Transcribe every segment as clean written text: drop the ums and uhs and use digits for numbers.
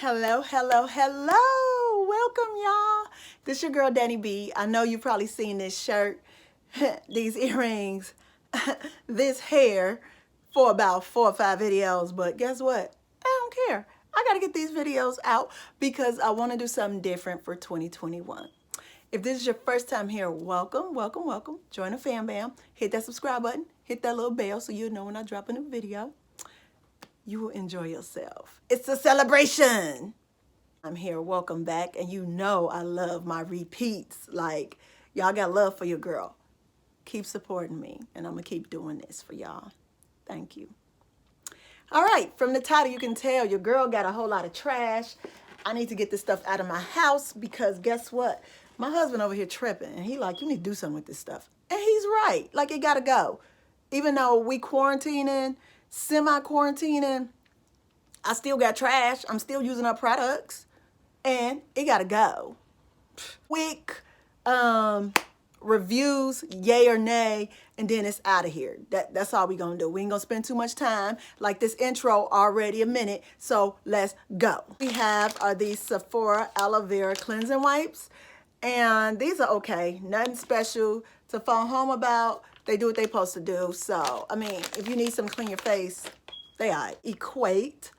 Hello, hello, hello. Welcome, y'all. This your girl, DanE B. I know you've probably seen this shirt, these earrings, this hair for about 4 or 5 videos, but guess what? I don't care. I got to get these videos out because I want to do something different for 2021. If this is your first time here, welcome, welcome, welcome. Join the fam bam. Hit that subscribe button. Hit that little bell so you'll know when I drop a new video. You will enjoy yourself. It's a celebration. I'm here, welcome back, and you know I love my repeats. Like, y'all got love for your girl. Keep supporting me, and I'm gonna keep doing this for y'all. Thank you. All right, from the title you can tell your girl got a whole lot of trash. I need to get this stuff out of my house because guess what? My husband over here tripping, and he like, you need to do something with this stuff. And he's right, like it gotta go. Even though we quarantining, semi-quarantining, I still got trash. I'm still using our products, and it gotta go. Quick reviews, yay or nay, and then it's out of here. That's all we gonna do. We ain't gonna spend too much time. Like this intro already a minute, so let's go. We have these Sephora Aloe Vera cleansing wipes, and these are okay. Nothing special to phone home about. They do what they supposed to do. So, I mean, if you need something to clean your face, they are. Equate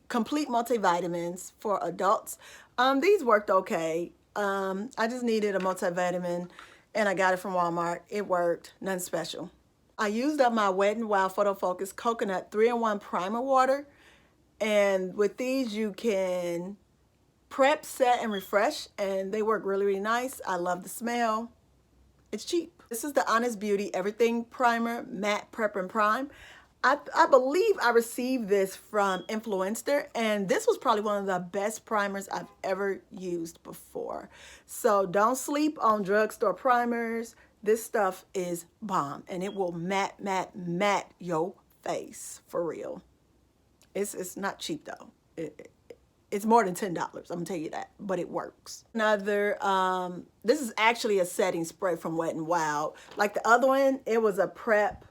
complete multivitamins for adults. These worked okay. I just needed a multivitamin and I got it from Walmart. It worked, nothing special. I used up my Wet n Wild Photo Focus Coconut 3-in-1 Primer Water. And with these you can prep, set, and refresh, and they work really, really nice. I love the smell. It's cheap. This is the Honest Beauty Everything Primer Matte Prep and Prime. I believe I received this from Influencer, and this was probably one of the best primers I've ever used before. So don't sleep on drugstore primers. This stuff is bomb, and it will matte your face for real. It's not cheap though. It's more than $10, I'm gonna tell you that, but it works. Another, this is actually a setting spray from Wet n Wild. Like the other one, it was a prep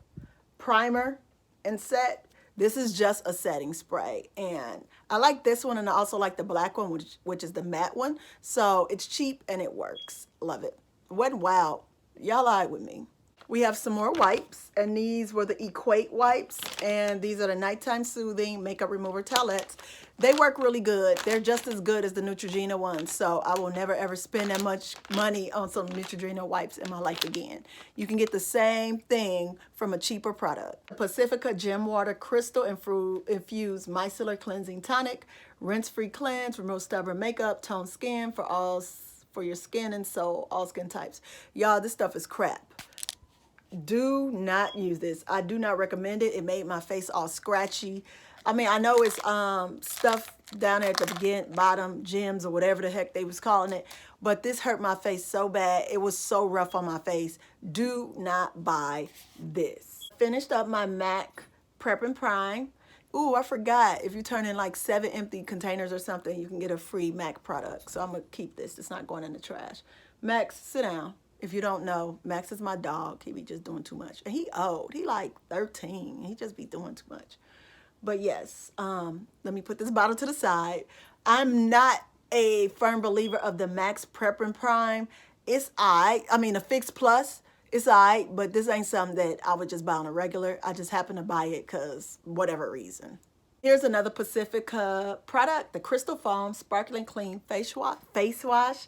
primer and set. This is just a setting spray, and I like this one, and I also like the black one, which is the matte one. So it's cheap and it works. Love it. Wet n Wild, y'all lied with me. We have some more wipes, and these were the Equate wipes, and these are the Nighttime Soothing Makeup Remover Towelettes. They work really good. They're just as good as the Neutrogena ones, so I will never ever spend that much money on some Neutrogena wipes in my life again. You can get the same thing from a cheaper product. Pacifica Gem Water Crystal Infused Micellar Cleansing Tonic. Rinse-free cleanse, remove stubborn makeup, tone skin for your skin and soul, all skin types. Y'all, this stuff is crap. Do not use this. I do not recommend it. It made my face all scratchy. I mean, I know it's stuff down there at the bottom, gems or whatever the heck they was calling it, but this hurt my face so bad. It was so rough on my face. Do not buy this. Finished up my MAC Prep and Prime. Ooh, I forgot. If you turn in like 7 empty containers or something, you can get a free MAC product. So I'm going to keep this. It's not going in the trash. Max, sit down. If you don't know, Max is my dog. He be just doing too much. And he old. He like 13. He just be doing too much. But yes, let me put this bottle to the side. I'm not a firm believer of the Max Prep and Prime. It's I mean, the Fix Plus, it's but this ain't something that I would just buy on a regular. I just happen to buy it because whatever reason. Here's another Pacifica product, the Crystal Foam Sparkling Clean Face Wash.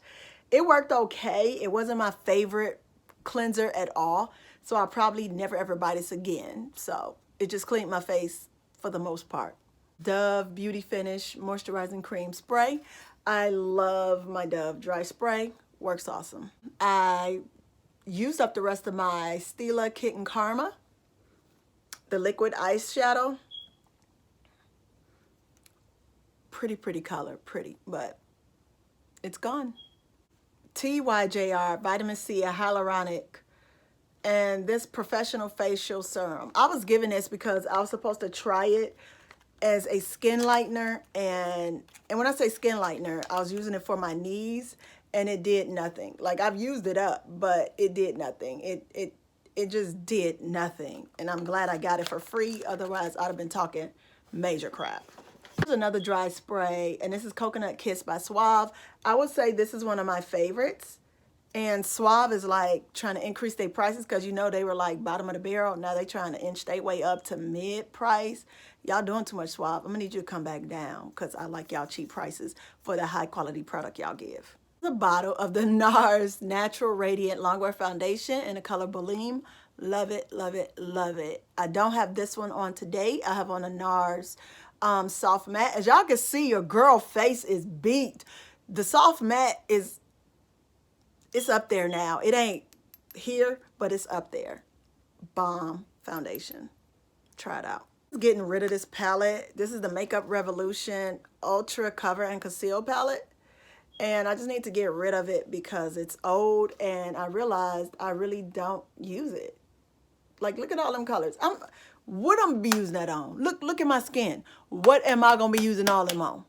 It worked okay. It wasn't my favorite cleanser at all. So I'll probably never ever buy this again. So it just cleaned my face for the most part. Dove Beauty Finish Moisturizing Cream Spray. I love my Dove dry spray. Works awesome. I used up the rest of my Stila Kitten Karma. The liquid eyeshadow. Pretty color, but it's gone. TYJR Vitamin C Hyaluronic, and this Professional Facial Serum. I was given this because I was supposed to try it as a skin lightener, and when I say skin lightener, I was using it for my knees, and it did nothing. Like, I've used it up, but it did nothing. It just did nothing, and I'm glad I got it for free. Otherwise, I'd have been talking major crap. Here's another dry spray, and this is Coconut Kiss by Suave. I would say this is one of my favorites. And Suave is like trying to increase their prices because you know they were like bottom of the barrel. Now they trying to inch their way up to mid price. Y'all doing too much, Suave. I'm gonna need you to come back down because I like y'all cheap prices for the high quality product y'all give. The bottle of the NARS Natural Radiant Longwear Foundation in the color Boleem. Love it, love it, love it. I don't have this one on today. I have on a NARS soft matte. As y'all can see, your girl face is beat. The soft matte is, it's up there now. It ain't here, but it's up there. Bomb foundation. Try it out. Getting rid of this palette. This is the Makeup Revolution Ultra Cover and Conceal palette. And I just need to get rid of it because it's old and I realized I really don't use it. Like, look at all them colors. What I'm gonna be using that on? Look at my skin. What am I gonna be using all them on?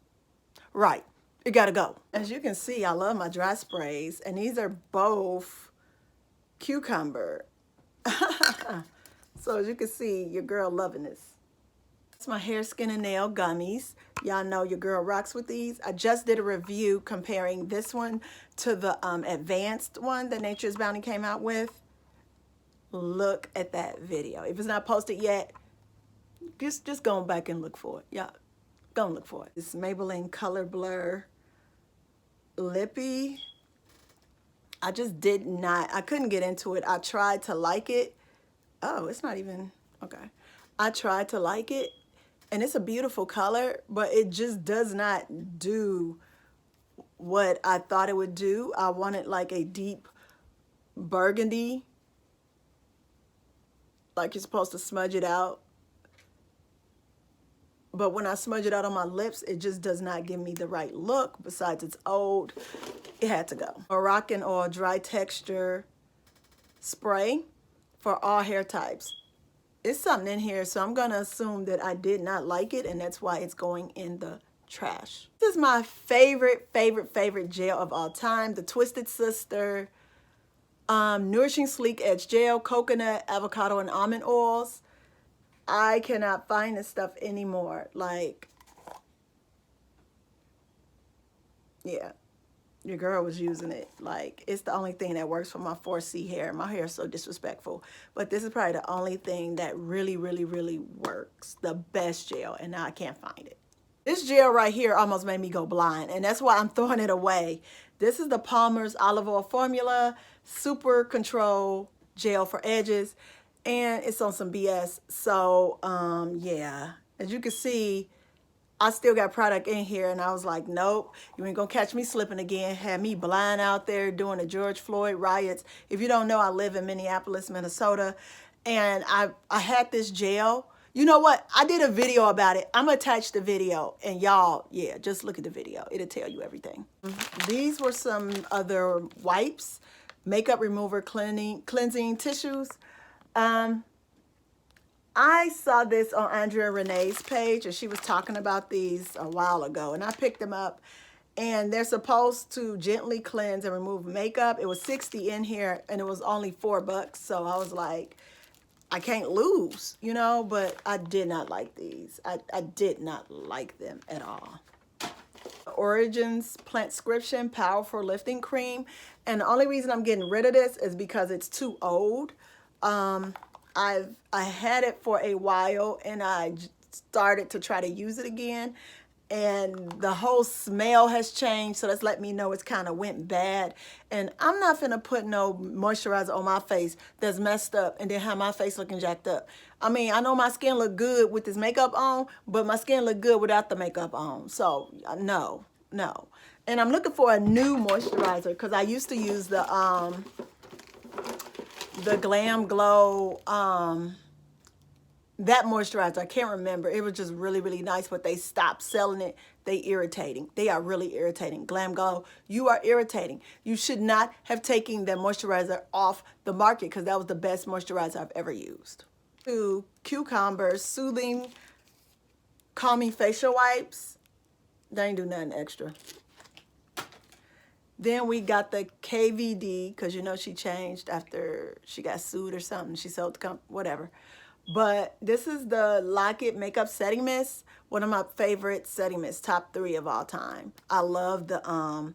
Right. It gotta go. As you can see, I love my dry sprays, and these are both cucumber. So as you can see, your girl loving this. It's my hair, skin, and nail gummies. Y'all know your girl rocks with these. I just did a review comparing this one to the advanced one that Nature's Bounty came out with. Look at that video. If it's not posted yet, just go back and look for it. Yeah, go and look for it. This Maybelline Color Blur Lippy. I just did not, I couldn't get into it. I tried to like it. Oh, it's not even, okay. I tried to like it, and it's a beautiful color, but it just does not do what I thought it would do. I wanted like a deep burgundy, like you're supposed to smudge it out. But when I smudge it out on my lips, it just does not give me the right look. Besides, it's old. It had to go. Moroccan Oil Dry Texture Spray for all hair types. It's something in here, so I'm gonna assume that I did not like it, and that's why it's going in the trash. This is my favorite gel of all time, the Twisted Sister Nourishing Sleek Edge Gel, Coconut, Avocado, and Almond Oils. I cannot find this stuff anymore. Like, yeah, your girl was using it. Like, it's the only thing that works for my 4C hair. My hair is so disrespectful. But this is probably the only thing that really works. The best gel, and now I can't find it. This gel right here almost made me go blind, and that's why I'm throwing it away. This is the Palmer's Olive Oil Formula Super Control Gel for Edges. And it's on some BS. So, yeah, as you can see, I still got product in here, and I was like, nope, you ain't gonna catch me slipping again. Had me blind out there doing the George Floyd riots. If you don't know, I live in Minneapolis, Minnesota, and I had this gel. You know what? I did a video about it. I'm gonna attach the video, and y'all, yeah, just look at the video. It'll tell you everything. These were some other wipes, makeup remover cleansing tissues. I saw this on Andrea Renee's page, and she was talking about these a while ago, and I picked them up, and they're supposed to gently cleanse and remove makeup. It was $60 in here, and it was only $4, so I was like, I can't lose, you know, but I did not like these. I did not like them at all. Origins Plantscription Powerful Lifting Cream, and the only reason I'm getting rid of this is because it's too old. I had it for a while, and I started to try to use it again, and the whole smell has changed, so that's let me know it's kind of went bad. And I'm not finna put no moisturizer on my face that's messed up and then have my face looking jacked up. I mean, I know my skin look good with this makeup on, but my skin look good without the makeup on. So no. And I'm looking for a new moisturizer because I used to use the Glam Glow, that moisturizer. I can't remember. It was just really nice, but they stopped selling it. They irritating. They are really irritating. Glam Glow, you are irritating. You should not have taken that moisturizer off the market because that was the best moisturizer I've ever used. Two Cucumber Soothing Calming Facial Wipes. They ain't do nothing extra. Then we got the KVD, because you know she changed after she got sued or something. She sold the company, whatever. But this is the Lock It Makeup Setting Mist One of my favorite setting mists, top 3 of all time. I love the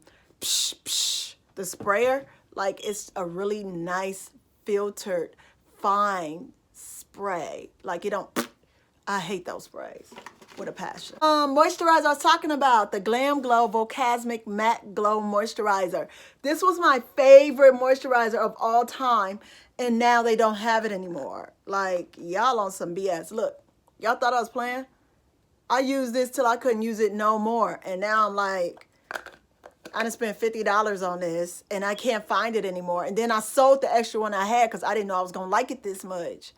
the sprayer. Like, it's a really nice filtered fine spray. Like, you don't, I hate those sprays with a passion. Moisturizer I was talking about, the Glam Glow Volcasmic Matte Glow Moisturizer. This was my favorite moisturizer of all time, and now they don't have it anymore. Like, y'all on some BS. Look, y'all thought I was playing? I used this till I couldn't use it no more, and now I'm like, I done spent $50 on this, and I can't find it anymore. And then I sold the extra one I had because I didn't know I was gonna like it this much.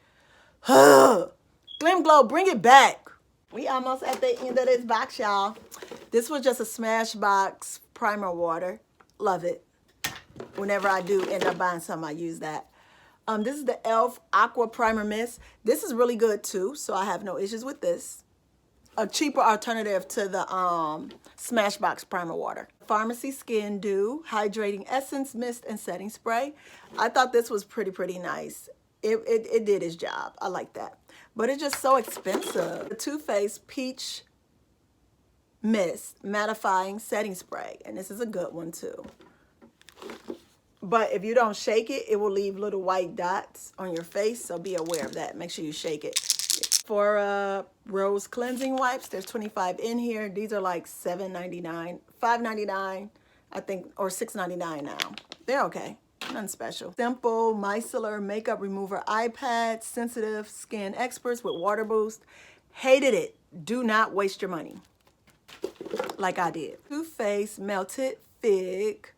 Glam Glow, bring it back. We almost at the end of this box, y'all. This was just a Smashbox primer water. Love it. Whenever I do end up buying some, I use that. This is the e.l.f. Aqua Primer Mist. This is really good too, so I have no issues with this. A cheaper alternative to the Smashbox primer water. Pharmacy Skin Dew Hydrating Essence Mist and Setting Spray. I thought this was pretty nice. It did its job. I like that. But it's just so expensive. The Too Faced Peach Mist Mattifying Setting Spray. And this is a good one too. But if you don't shake it, it will leave little white dots on your face. So be aware of that. Make sure you shake it. For Rose Cleansing Wipes, there's 25 in here. These are like $7.99, $5.99, I think, or $6.99 now. They're okay. Nothing special. Simple Micellar Makeup Remover Eye Pad, Sensitive Skin Experts with Water Boost. Hated it. Do not waste your money like I did. Too Faced Melted Fig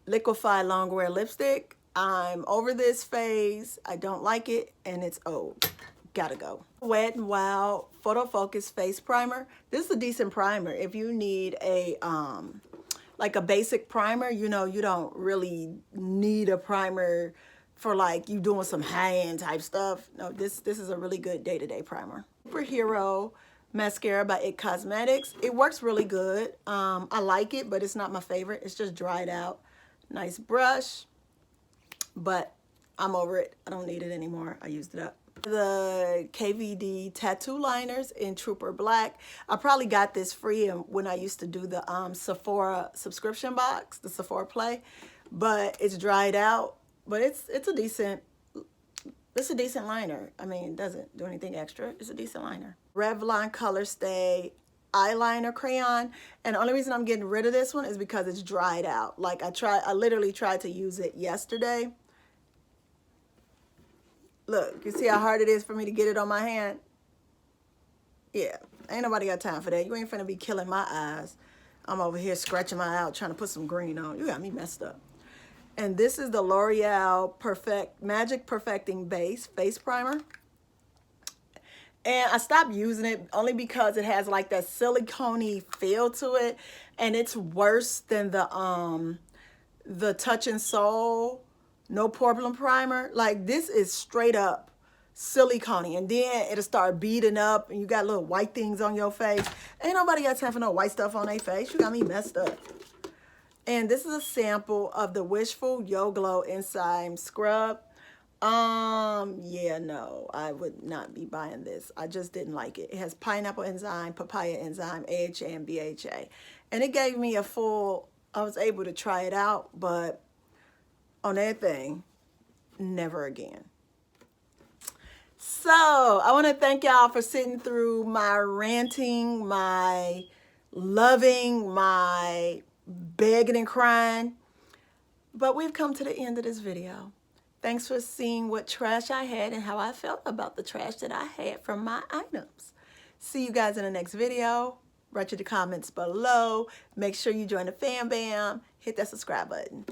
Liquefied Longwear Lipstick. I'm over this phase. I don't like it, and it's old. Gotta go. Wet n Wild Photo Focus Face Primer. This is a decent primer. If you need a like a basic primer, you know, you don't really need a primer for like you doing some high-end type stuff. No, this is a really good day-to-day primer. Superhero Mascara by IT Cosmetics. It works really good. I like it, but it's not my favorite. It's just dried out. Nice brush, but I'm over it. I don't need it anymore. I used it up. The KVD Tattoo Liners in Trooper Black. I probably got this free when I used to do the Sephora subscription box, the Sephora Play, but it's dried out. But it's a decent liner. I mean, it doesn't do anything extra. It's a decent liner. Revlon Color Stay Eyeliner Crayon, and the only reason I'm getting rid of this one is because it's dried out. Like I literally tried to use it yesterday. Look, you see how hard it is for me to get it on my hand? Yeah, ain't nobody got time for that. You ain't finna be killing my eyes. I'm over here scratching my eye out trying to put some green on. You got me messed up. And this is the L'Oreal Magic Perfecting Base Face Primer. And I stopped using it only because it has like that silicone-y feel to it. And it's worse than the Touch and Soul No Problem Primer. Like, this is straight up silicone, and then it'll start beading up and you got little white things on your face. Ain't nobody got time for no white stuff on their face. You got me messed up. And this is a sample of the Wishful Yo Glow Enzyme Scrub. Yeah, no, I would not be buying this. I just didn't like it. It has pineapple enzyme, papaya enzyme, AHA and BHA. And it gave me a full, I was able to try it out, but on that thing, never again. So I want to thank y'all for sitting through my ranting, my loving, my begging and crying. But we've come to the end of this video. Thanks for seeing what trash I had and how I felt about the trash that I had from my items. See you guys in the next video. Write your comments below. Make sure you join the Fam Bam. Hit that subscribe button.